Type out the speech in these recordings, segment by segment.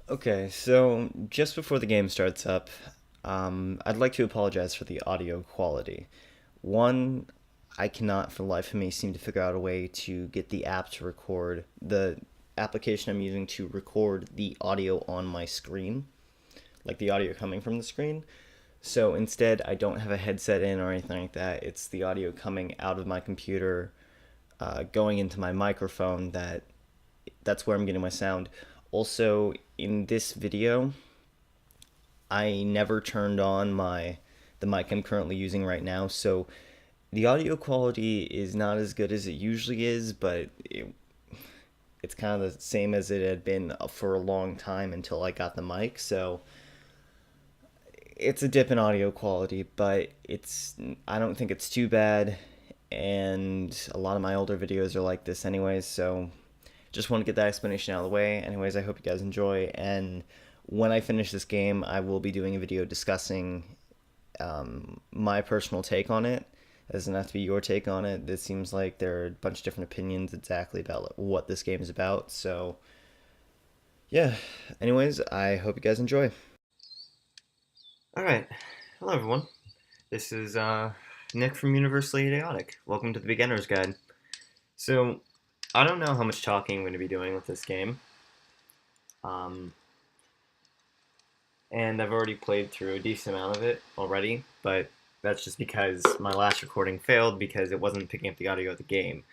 Okay, so just before the game starts up, I'd like to apologize for the audio quality. One, I cannot for the life of me seem to figure out a way to get the app to record the application I'm using to record the audio on my screen, like the audio coming from the screen. So instead, I don't have a headset in or anything like that. It's the audio coming out of my computer, going into my microphone. That's where I'm getting my sound. Also, in this video, I never turned on the mic I'm currently using right now, so the audio quality is not as good as it usually is, but it's kind of the same as it had been for a long time until I got the mic. So it's a dip in audio quality, but I don't think it's too bad. And a lot of my older videos are like this anyways, so just want to get that explanation out of the way. Anyways, I hope you guys enjoy, and when I finish this game, I will be doing a video discussing my personal take on it. It doesn't have to be your take on it. It seems like there are a bunch of different opinions exactly about what this game is about. So, yeah. Anyways, I hope you guys enjoy. Alright. Hello, everyone. This is Nick from Universally Idiotic. Welcome to the Beginner's Guide. So, I don't know how much talking I'm going to be doing with this game. Um, and I've already played through a decent amount of it already, but that's just because my last recording failed because it wasn't picking up the audio of the game.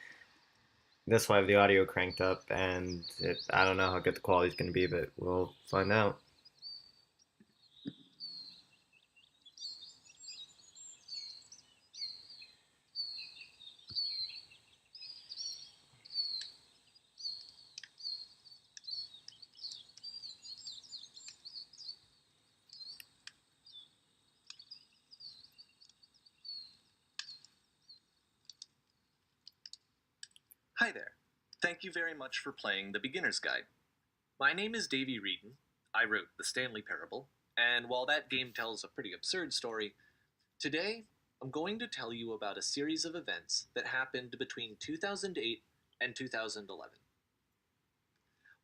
That's why I have the audio cranked up, and I don't know how good the quality is going to be, but we'll find out. Hi there. Thank you very much for playing The Beginner's Guide. My name is Davey Reedon. I wrote The Stanley Parable, and while that game tells a pretty absurd story, today I'm going to tell you about a series of events that happened between 2008 and 2011.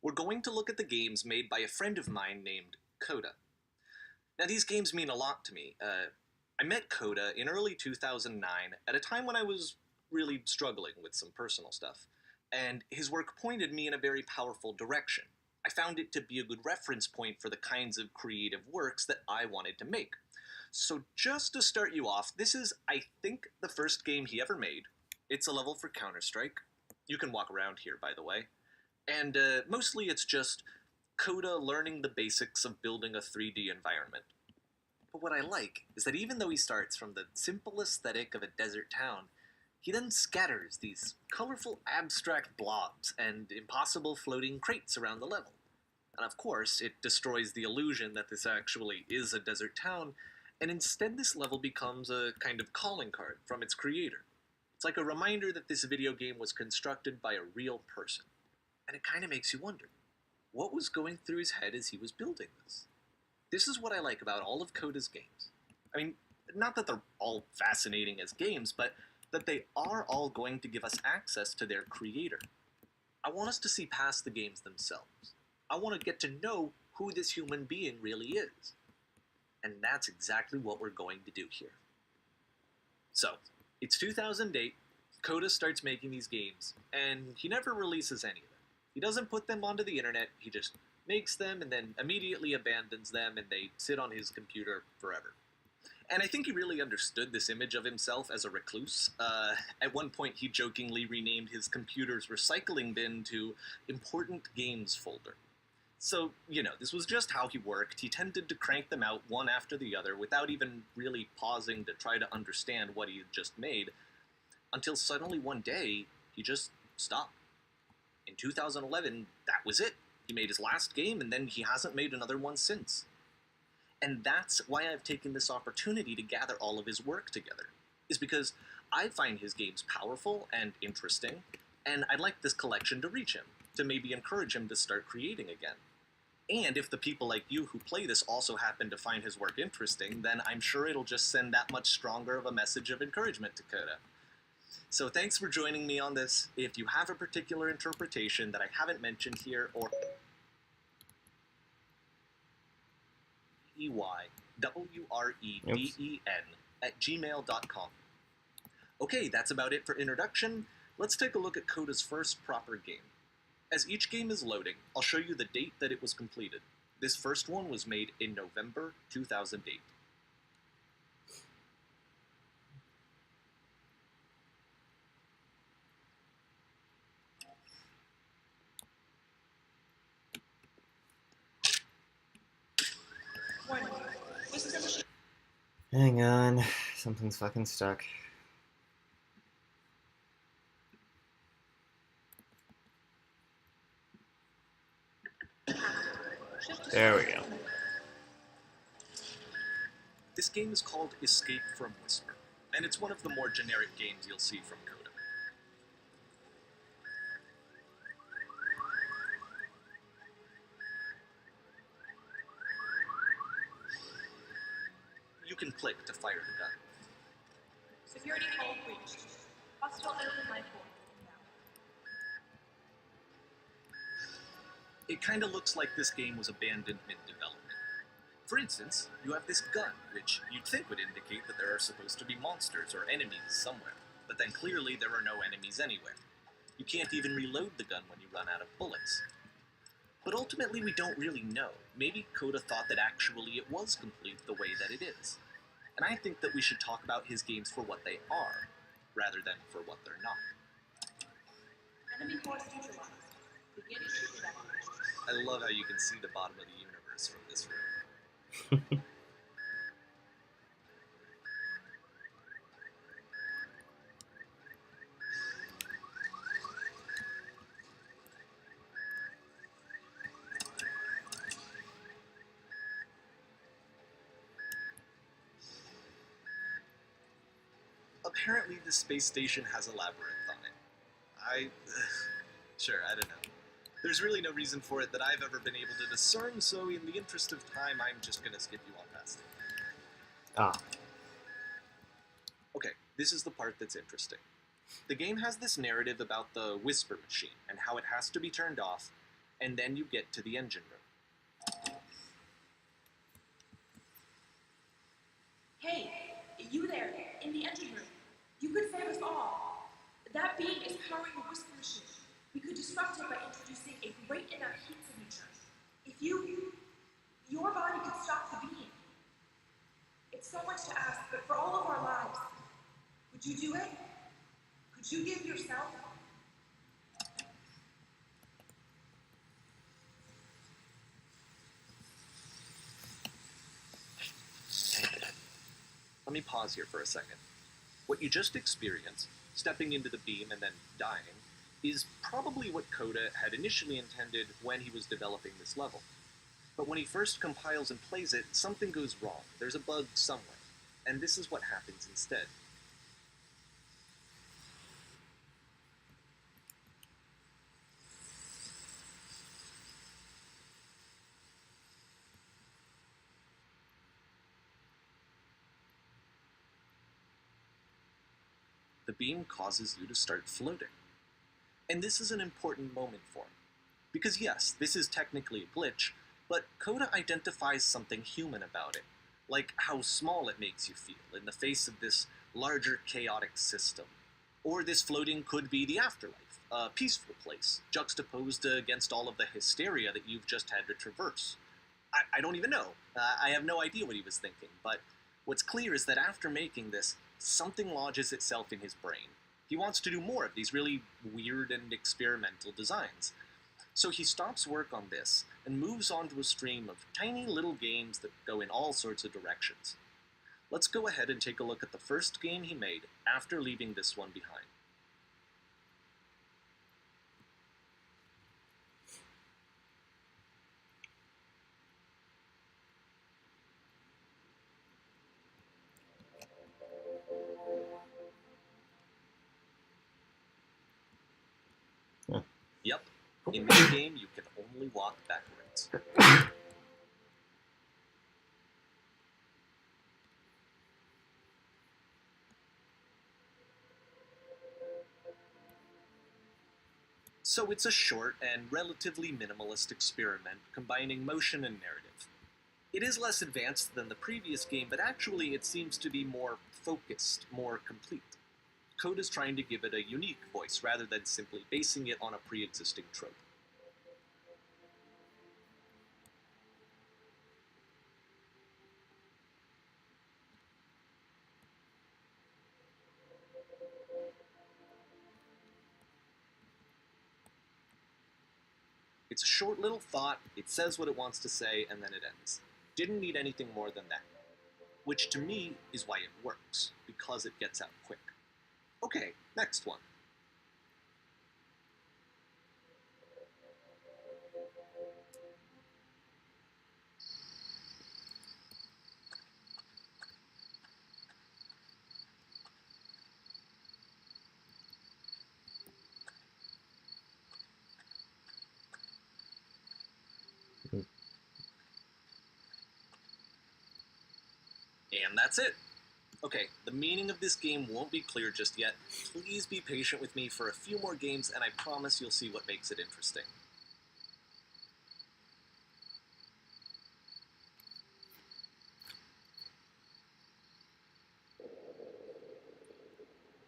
We're going to look at the games made by a friend of mine named Coda. Now, these games mean a lot to me. I met Coda in early 2009 at a time when I was really struggling with some personal stuff, and his work pointed me in a very powerful direction. I found it to be a good reference point for the kinds of creative works that I wanted to make. So, just to start you off, this is, I think, the first game he ever made. It's a level for Counter-Strike. You can walk around here, by the way. And mostly it's just Coda learning the basics of building a 3D environment. But what I like is that even though he starts from the simple aesthetic of a desert town, he then scatters these colorful abstract blobs and impossible floating crates around the level. And of course, it destroys the illusion that this actually is a desert town, and instead this level becomes a kind of calling card from its creator. It's like a reminder that this video game was constructed by a real person. And it kind of makes you wonder, what was going through his head as he was building this? This is what I like about all of Coda's games. I mean, not that they're all fascinating as games, but that they are all going to give us access to their creator. I want us to see past the games themselves. I want to get to know who this human being really is. And that's exactly what we're going to do here. So, it's 2008, Coda starts making these games, and he never releases any of them. He doesn't put them onto the internet, he just makes them and then immediately abandons them, and they sit on his computer forever. And I think he really understood this image of himself as a recluse. At one point, he jokingly renamed his computer's recycling bin to Important Games Folder. So, this was just how he worked. He tended to crank them out one after the other without even really pausing to try to understand what he had just made, until suddenly one day, he just stopped. In 2011, that was it. He made his last game, and then he hasn't made another one since. And that's why I've taken this opportunity to gather all of his work together, is because I find his games powerful and interesting, and I'd like this collection to reach him, to maybe encourage him to start creating again. And if the people like you who play this also happen to find his work interesting, then I'm sure it'll just send that much stronger of a message of encouragement to Coda. So thanks for joining me on this. If you have a particular interpretation that I haven't mentioned here, or DEYWREDEN@gmail.com. Okay, that's about it for introduction. Let's take a look at Coda's first proper game. As each game is loading, I'll show you the date that it was completed. This first one was made in November 2008. Hang on, something's fucking stuck. There we go. This game is called Escape from Whisper, and it's one of the more generic games you'll see from Coda. You can click to fire the gun. Security call breached. Hostile enemy life form inbound. It kinda looks like this game was abandoned mid-development. For instance, you have this gun, which you'd think would indicate that there are supposed to be monsters or enemies somewhere, but then clearly there are no enemies anywhere. You can't even reload the gun when you run out of bullets. But ultimately we don't really know. Maybe Coda thought that actually it was complete the way that it is. And I think that we should talk about his games for what they are, rather than for what they're not. Enemy force neutralized. Begin ship evacuation. I love how you can see the bottom of the universe from this room. Apparently the space station has a labyrinth on it. Sure, I don't know. There's really no reason for it that I've ever been able to discern, so in the interest of time, I'm just gonna skip you on past it. Ah. Okay, this is the part that's interesting. The game has this narrative about the Whisper Machine and how it has to be turned off, and then you get to the engine room. Hey, you there, in the engine room. You could save us all. That beam is powering the Whisper Machine. We could disrupt it by introducing a great enough heat signature. If your body could stop the beam. It's so much to ask, but for all of our lives, would you do it? Could you give yourself? Let me pause here for a second. What you just experienced, stepping into the beam and then dying, is probably what Coda had initially intended when he was developing this level. But when he first compiles and plays it, something goes wrong. There's a bug somewhere. And this is what happens instead. The beam causes you to start floating. And this is an important moment for him. Because yes, this is technically a glitch, but Coda identifies something human about it, like how small it makes you feel in the face of this larger chaotic system. Or this floating could be the afterlife, a peaceful place, juxtaposed against all of the hysteria that you've just had to traverse. I don't even know. I have no idea what he was thinking, but what's clear is that after making this, something lodges itself in his brain. He wants to do more of these really weird and experimental designs. So he stops work on this and moves on to a stream of tiny little games that go in all sorts of directions. Let's go ahead and take a look at the first game he made after leaving this one behind. Yep, in this game you can only walk backwards. So it's a short and relatively minimalist experiment combining motion and narrative. It is less advanced than the previous game, but actually it seems to be more focused, more complete. Code is trying to give it a unique voice rather than simply basing it on a pre-existing trope. It's a short little thought, it says what it wants to say, and then it ends. Didn't need anything more than that. Which to me is why it works, because it gets out quick. Okay, next one. And that's it. Okay, the meaning of this game won't be clear just yet. Please be patient with me for a few more games, and I promise you'll see what makes it interesting.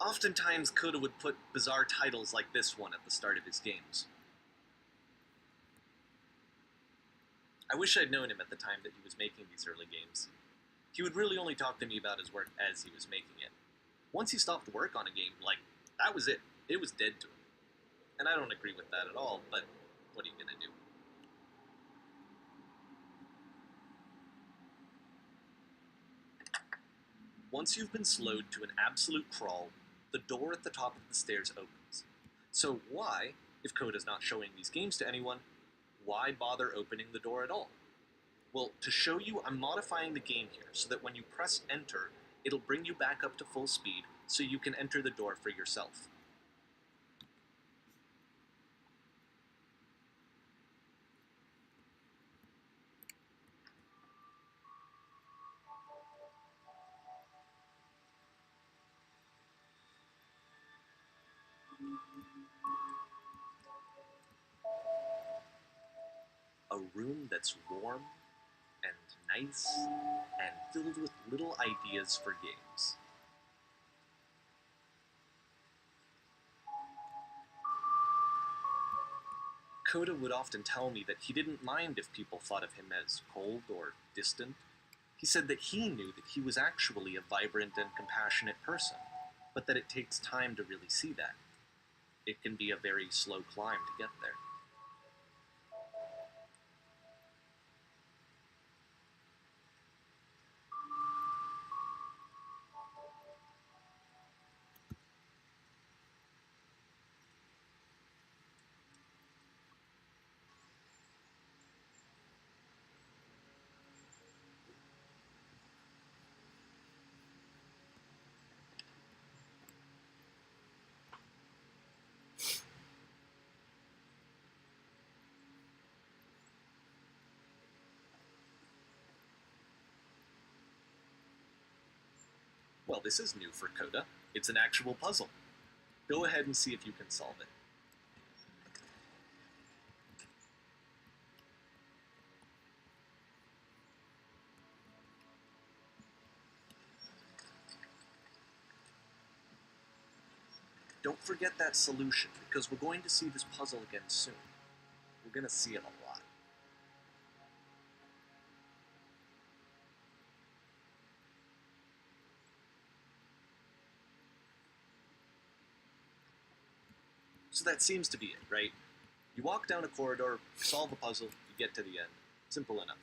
Oftentimes, Coda would put bizarre titles like this one at the start of his games. I wish I'd known him at the time that he was making these early games. He would really only talk to me about his work as he was making it. Once he stopped work on a game, that was it. It was dead to him. And I don't agree with that at all, but what are you gonna do? Once you've been slowed to an absolute crawl, the door at the top of the stairs opens. So why, if Coda's not showing these games to anyone, why bother opening the door at all? Well, to show you, I'm modifying the game here so that when you press enter, it'll bring you back up to full speed so you can enter the door for yourself. A room that's warm and nice and filled with little ideas for games. Coda would often tell me that he didn't mind if people thought of him as cold or distant. He said that he knew that he was actually a vibrant and compassionate person, but that it takes time to really see that. It can be a very slow climb to get there. Well, this is new for Coda. It's an actual puzzle. Go ahead and see if you can solve it. Don't forget that solution, because we're going to see this puzzle again soon. We're going to see it a lot. So that seems to be it, right? You walk down a corridor, solve a puzzle, you get to the end. Simple enough.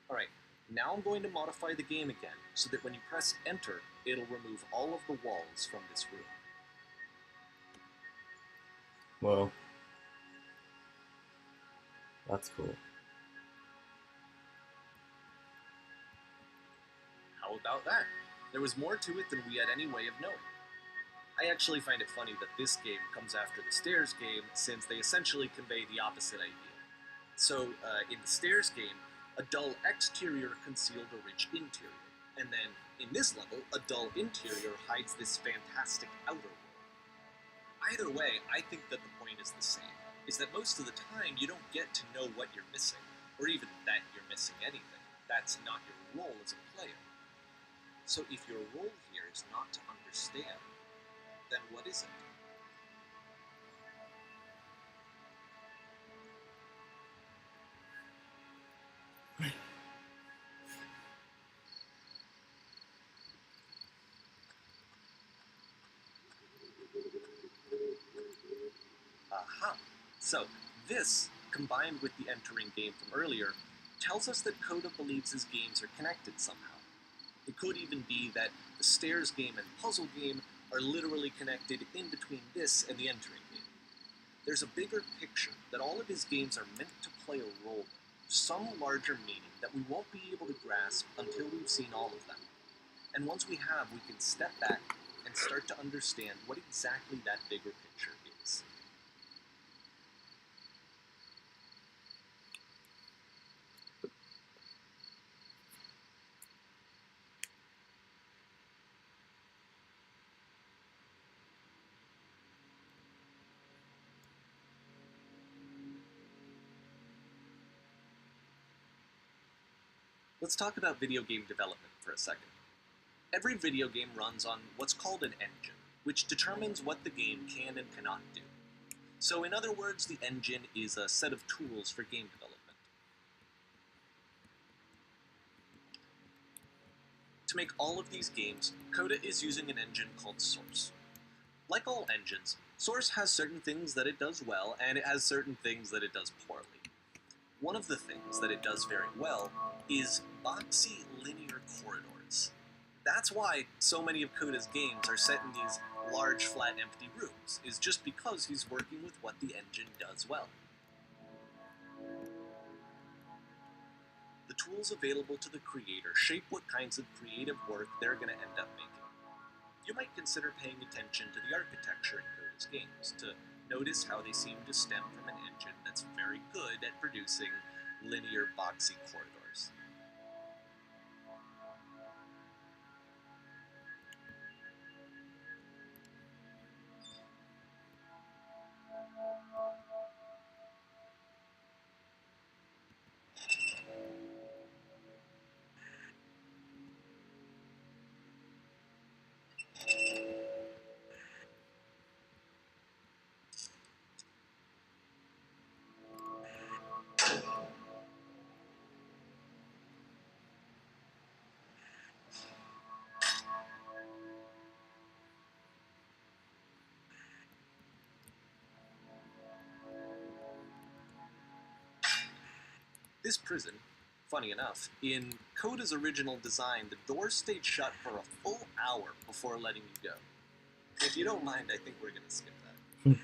Alright, now I'm going to modify the game again, so that when you press enter, it'll remove all of the walls from this room. Well, that's cool. How about that? There was more to it than we had any way of knowing. I actually find it funny that this game comes after the Stairs game, since they essentially convey the opposite idea. So, in the Stairs game, a dull exterior concealed a rich interior, and then, in this level, a dull interior hides this fantastic outer world. Either way, I think that the point is the same, is that most of the time you don't get to know what you're missing, or even that you're missing anything. that's not your role as a player. So if your role here is not to understand, then what is it? Aha! So, this, combined with the entering game from earlier, tells us that Coda believes his games are connected somehow. It could even be that the stairs game and puzzle game are literally connected in between this and the entering game. There's a bigger picture that all of his games are meant to play a role in, some larger meaning that we won't be able to grasp until we've seen all of them. And once we have, we can step back and start to understand what exactly that bigger picture is. Let's talk about video game development for a second. Every video game runs on what's called an engine, which determines what the game can and cannot do. So in other words, the engine is a set of tools for game development. To make all of these games, Coda is using an engine called Source. Like all engines, Source has certain things that it does well, and it has certain things that it does poorly. One of the things that it does very well is boxy linear corridors. That's why so many of Coda's games are set in these large, flat, empty rooms, is just because he's working with what the engine does well. The tools available to the creator shape what kinds of creative work they're going to end up making. You might consider paying attention to the architecture in Coda's games, to notice how they seem to stem from an engine that's very good at producing linear, boxy corridors. This prison, funny enough, in Coda's original design, the doors stayed shut for a full hour before letting you go. If you don't mind, I think we're going to skip that.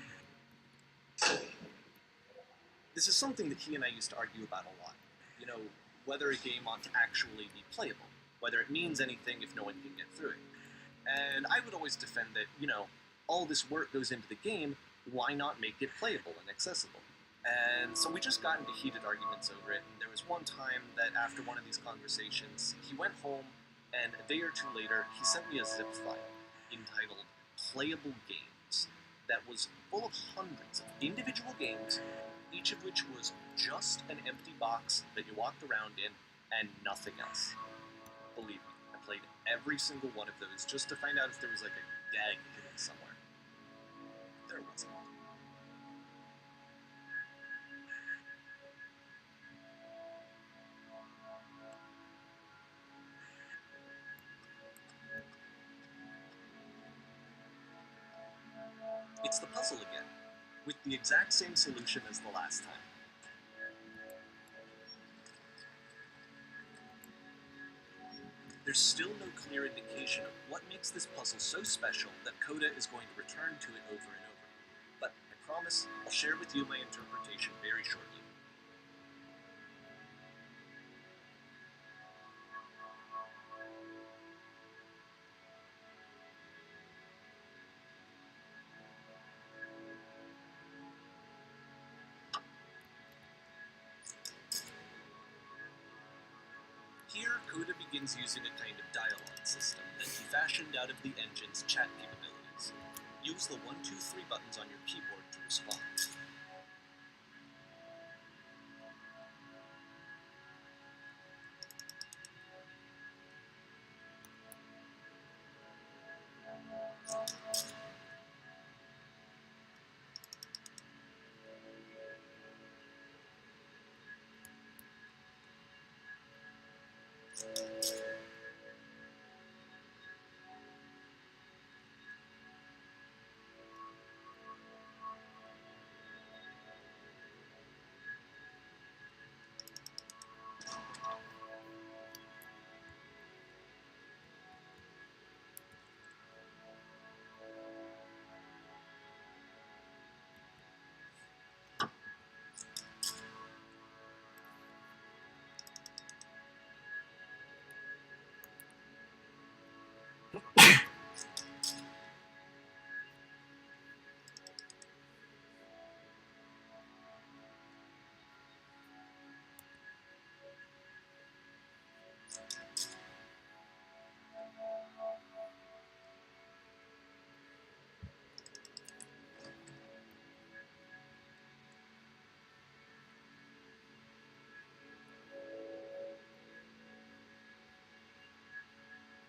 This is something that he and I used to argue about a lot. You know, whether a game ought to actually be playable, whether it means anything if no one can get through it. And I would always defend that, you know, all this work goes into the game, why not make it playable and accessible? And so we just got into heated arguments over it, and there was one time that after one of these conversations, he went home, and a day or two later, he sent me a zip file entitled Playable Games that was full of hundreds of individual games, each of which was just an empty box that you walked around in, and nothing else. Believe me, I played every single one of those just to find out if there was like a gag hidden somewhere. There wasn't. It's the puzzle again, with the exact same solution as the last time. There's still no clear indication of what makes this puzzle so special that Coda is going to return to it over and over. But I promise I'll share with you my interpretation very shortly. Here, Coda begins using a kind of dialogue system that he fashioned out of the engine's chat capabilities. Use the 1, 2, 3 buttons on your keyboard to respond.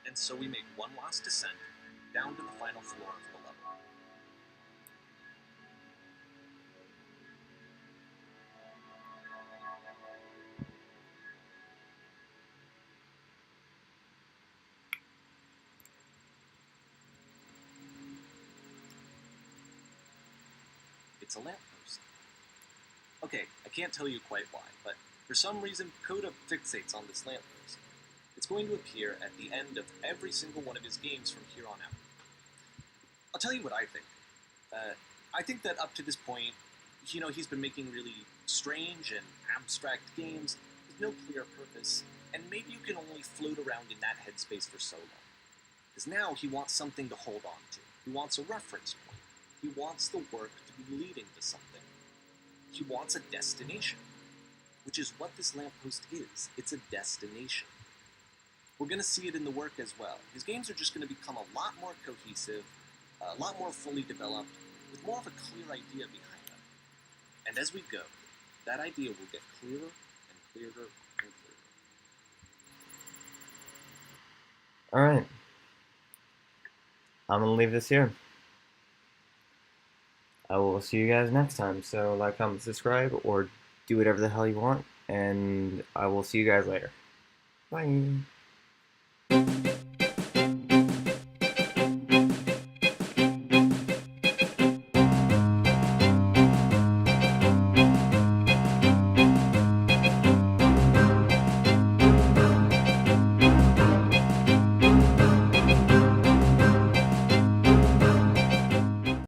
and so we make one last descent down to the final floor of the level. It's a lamppost. Okay, I can't tell you quite why, but for some reason Coda fixates on this lamppost. It's going to appear at the end of every single one of his games from here on out. I'll tell you what I think. I think that up to this point, he's been making really strange and abstract games with no clear purpose, and maybe you can only float around in that headspace for so long. Because now he wants something to hold on to. He wants a reference point. He wants the work to be leading to something. He wants a destination, which is what this lamppost is. It's a destination. We're going to see it in the work as well. His games are just going to become a lot more cohesive, a lot more fully developed, with more of a clear idea behind them. And as we go, that idea will get clearer and clearer and clearer. Alright. I'm gonna leave this here. I will see you guys next time, so like, comment, subscribe, or do whatever the hell you want, and I will see you guys later. Bye!